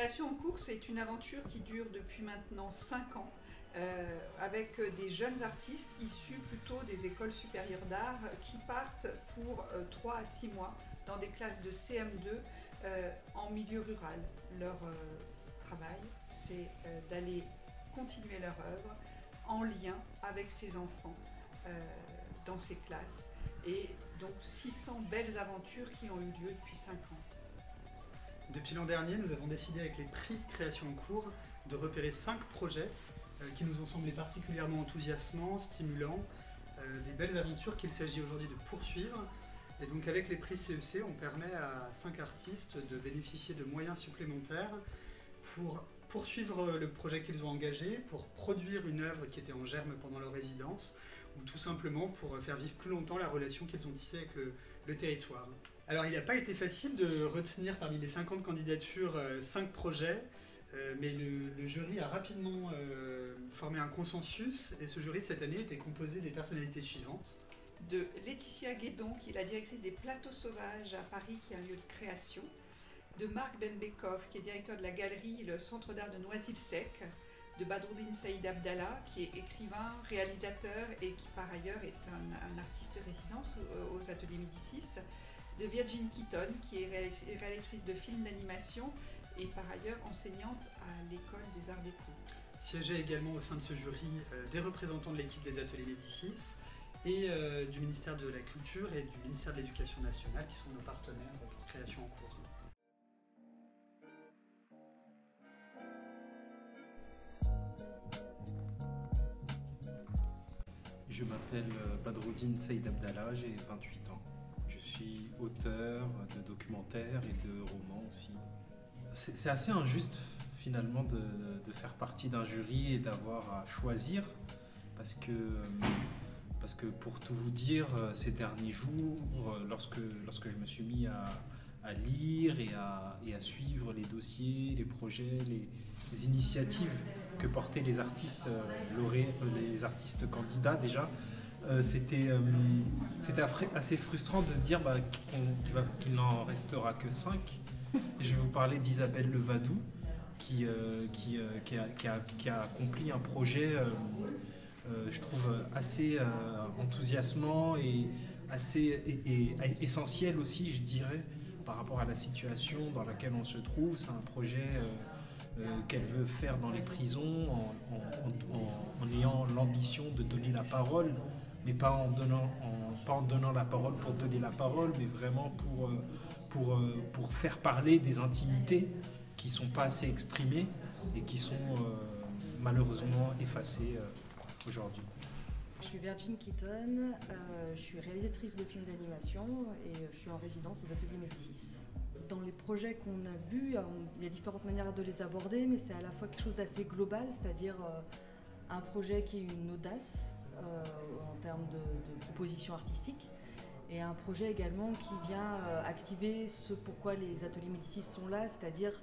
Création en cours, c'est une aventure qui dure depuis maintenant 5 ans, avec des jeunes artistes issus plutôt des écoles supérieures d'art qui partent pour 3 à 6 mois dans des classes de CM2 en milieu rural. Leur travail, c'est d'aller continuer leur œuvre en lien avec ces enfants dans ces classes. Et donc 600 belles aventures qui ont eu lieu depuis 5 ans. Depuis l'an dernier, nous avons décidé avec les prix de création en cours de repérer 5 projets qui nous ont semblé particulièrement enthousiasmants, stimulants, des belles aventures qu'il s'agit aujourd'hui de poursuivre. Et donc avec les prix CEC, on permet à 5 artistes de bénéficier de moyens supplémentaires pour poursuivre le projet qu'ils ont engagé, pour produire une œuvre qui était en germe pendant leur résidence, ou tout simplement pour faire vivre plus longtemps la relation qu'ils ont tissée avec le territoire. Alors il n'a pas été facile de retenir parmi les 50 candidatures 5 projets, mais le jury a rapidement formé un consensus, et ce jury cette année était composé des personnalités suivantes. De Laetitia Guédon, qui est la directrice des Plateaux Sauvages à Paris, qui est un lieu de création. De Marc Benbekov, qui est directeur de la galerie Le Centre d'Art de Noisy-le-Sec. De Badroudine Saïd Abdallah, qui est écrivain, réalisateur et qui par ailleurs est un artiste résident aux ateliers Médicis. De Virgin Keaton, qui est réalisatrice de films d'animation et par ailleurs enseignante à l'école des Arts Déco. Siégeaient également au sein de ce jury des représentants de l'équipe des ateliers Médicis et du ministère de la Culture et du ministère de l'Éducation nationale, qui sont nos partenaires pour création en cours. Je m'appelle Badroudine Saïd Abdallah, j'ai 28 ans. Je suis auteur de documentaires et de romans aussi. C'est assez injuste finalement de faire partie d'un jury et d'avoir à choisir parce que pour tout vous dire, ces derniers jours, lorsque je me suis mis à lire et à suivre les dossiers, les projets, les initiatives que portaient les artistes lauréats, les artistes candidats déjà, c'était assez frustrant de se dire qu'il n'en restera que 5. Je vais vous parler d'Isabelle Levadou qui a accompli un projet je trouve assez enthousiasmant et assez essentiel aussi, je dirais, par rapport à la situation dans laquelle on se trouve. C'est un projet qu'elle veut faire dans les prisons en ayant l'ambition de donner la parole, mais pas en donnant la parole pour donner la parole, mais vraiment pour faire parler des intimités qui ne sont pas assez exprimées et qui sont malheureusement effacées aujourd'hui. Je suis Virgin Keaton, je suis réalisatrice de films d'animation et je suis en résidence aux ateliers Médicis. Dans les projets qu'on a vus, il y a différentes manières de les aborder, mais c'est à la fois quelque chose d'assez global, c'est-à-dire un projet qui est une audace en termes de proposition artistique, et un projet également qui vient activer ce pourquoi les ateliers Médicis sont là, c'est-à-dire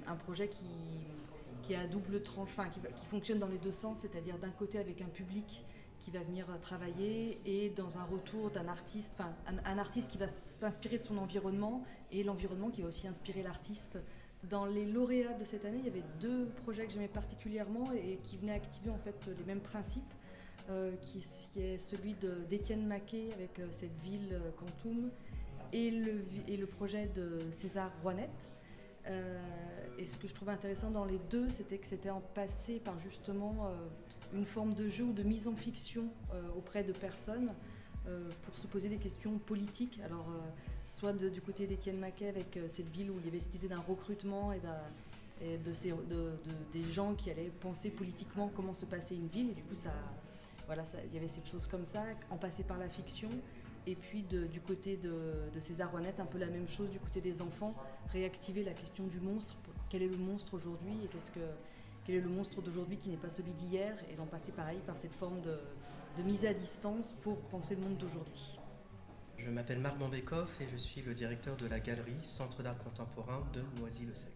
un projet qui est à double tranche, qui fonctionne dans les deux sens, c'est-à-dire d'un côté avec un public qui va venir travailler et dans un retour d'un artiste, un artiste qui va s'inspirer de son environnement et l'environnement qui va aussi inspirer l'artiste. Dans les lauréats de cette année, il y avait 2 projets que j'aimais particulièrement et qui venaient activer en fait les mêmes principes, qui est celui d'Étienne Maquet avec cette ville Quantum et le projet de César Rouanette. Et ce que je trouvais intéressant dans les 2, c'était que c'était en passé par justement une forme de jeu ou de mise en fiction auprès de personnes pour se poser des questions politiques. Alors, soit du côté d'Étienne Maquet avec cette ville où il y avait cette idée d'un recrutement et des gens qui allaient penser politiquement comment se passait une ville. Et du coup, il y avait cette chose comme ça, en passer par la fiction. Et puis du côté de César Rouanette, un peu la même chose du côté des enfants, réactiver la question du monstre. Quel est le monstre aujourd'hui et quel est le monstre d'aujourd'hui qui n'est pas celui d'hier, et d'en passer pareil par cette forme de mise à distance pour penser le monde d'aujourd'hui. Je m'appelle Marc Benbekov et je suis le directeur de la galerie Centre d'Art Contemporain de Noisy-le-Sec.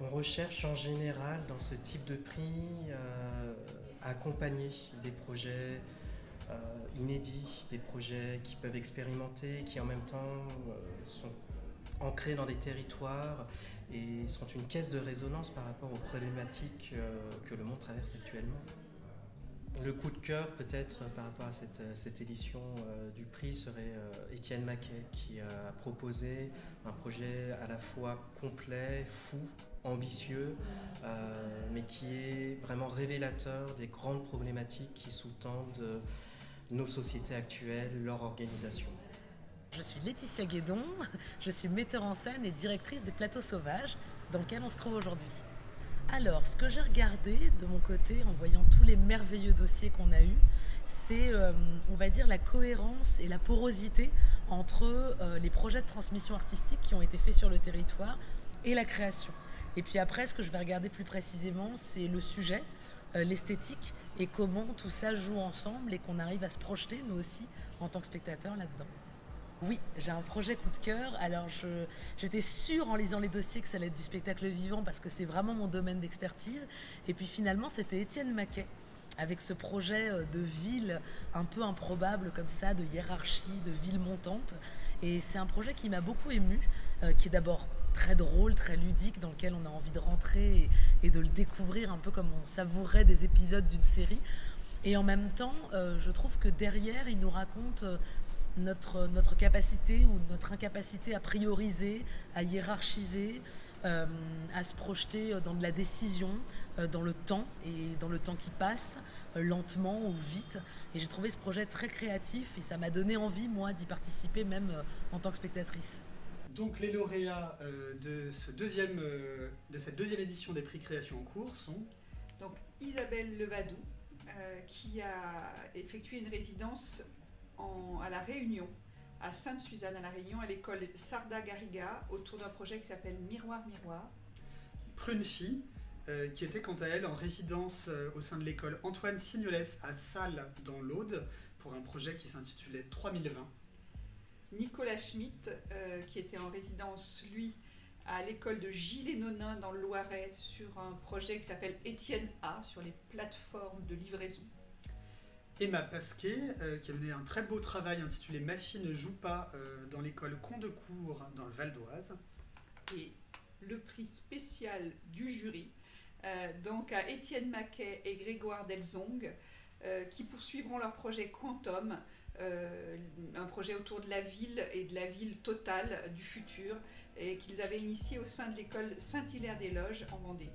On recherche en général dans ce type de prix à accompagner des projets inédits, des projets qui peuvent expérimenter, qui en même temps sont ancrés dans des territoires et sont une caisse de résonance par rapport aux problématiques que le monde traverse actuellement. Le coup de cœur peut-être par rapport à cette édition du prix serait Étienne Maquet qui a proposé un projet à la fois complet, fou, ambitieux, mais qui est vraiment révélateur des grandes problématiques qui sous-tendent nos sociétés actuelles, leur organisation. Je suis Laetitia Guédon, je suis metteur en scène et directrice des Plateaux Sauvages dans lequel on se trouve aujourd'hui. Alors, ce que j'ai regardé de mon côté en voyant tous les merveilleux dossiers qu'on a eus, c'est, on va dire, la cohérence et la porosité entre les projets de transmission artistique qui ont été faits sur le territoire et la création. Et puis après, ce que je vais regarder plus précisément, c'est le sujet, l'esthétique et comment tout ça joue ensemble et qu'on arrive à se projeter, nous aussi, en tant que spectateurs là-dedans. Oui, j'ai un projet coup de cœur. Alors, j'étais sûre en lisant les dossiers que ça allait être du spectacle vivant parce que c'est vraiment mon domaine d'expertise. Et puis finalement, c'était Étienne Maquet avec ce projet de ville un peu improbable comme ça, de hiérarchie, de ville montante. Et c'est un projet qui m'a beaucoup émue, qui est d'abord très drôle, très ludique, dans lequel on a envie de rentrer et de le découvrir un peu comme on savourait des épisodes d'une série. Et en même temps, je trouve que derrière, il nous raconte notre capacité ou notre incapacité à prioriser, à hiérarchiser, à se projeter dans de la décision, dans le temps et dans le temps qui passe, lentement ou vite. Et j'ai trouvé ce projet très créatif et ça m'a donné envie, moi, d'y participer même en tant que spectatrice. Donc les lauréats de cette deuxième édition des prix création en cours sont donc Isabelle Levadou, qui a effectué une résidence à La Réunion, à Sainte-Suzanne à La Réunion, à l'école Sarda Garriga, autour d'un projet qui s'appelle Miroir Miroir. Prunfi, qui était quant à elle en résidence au sein de l'école Antoine Signolès à Salles dans l'Aude, pour un projet qui s'intitulait 3020. Nicolas Schmitt, qui était en résidence, lui, à l'école de Gilles-et-Nonain dans le Loiret, sur un projet qui s'appelle Étienne A, sur les plateformes de livraison. Emma Pasquet, qui a mené un très beau travail intitulé Ma fille ne joue pas dans l'école Condecourt dans le Val d'Oise. Et le prix spécial du jury, donc à Étienne Maquet et Grégoire Delzong, qui poursuivront leur projet Quantum, un projet autour de la ville et de la ville totale du futur, et qu'ils avaient initié au sein de l'école Saint-Hilaire-des-Loges en Vendée.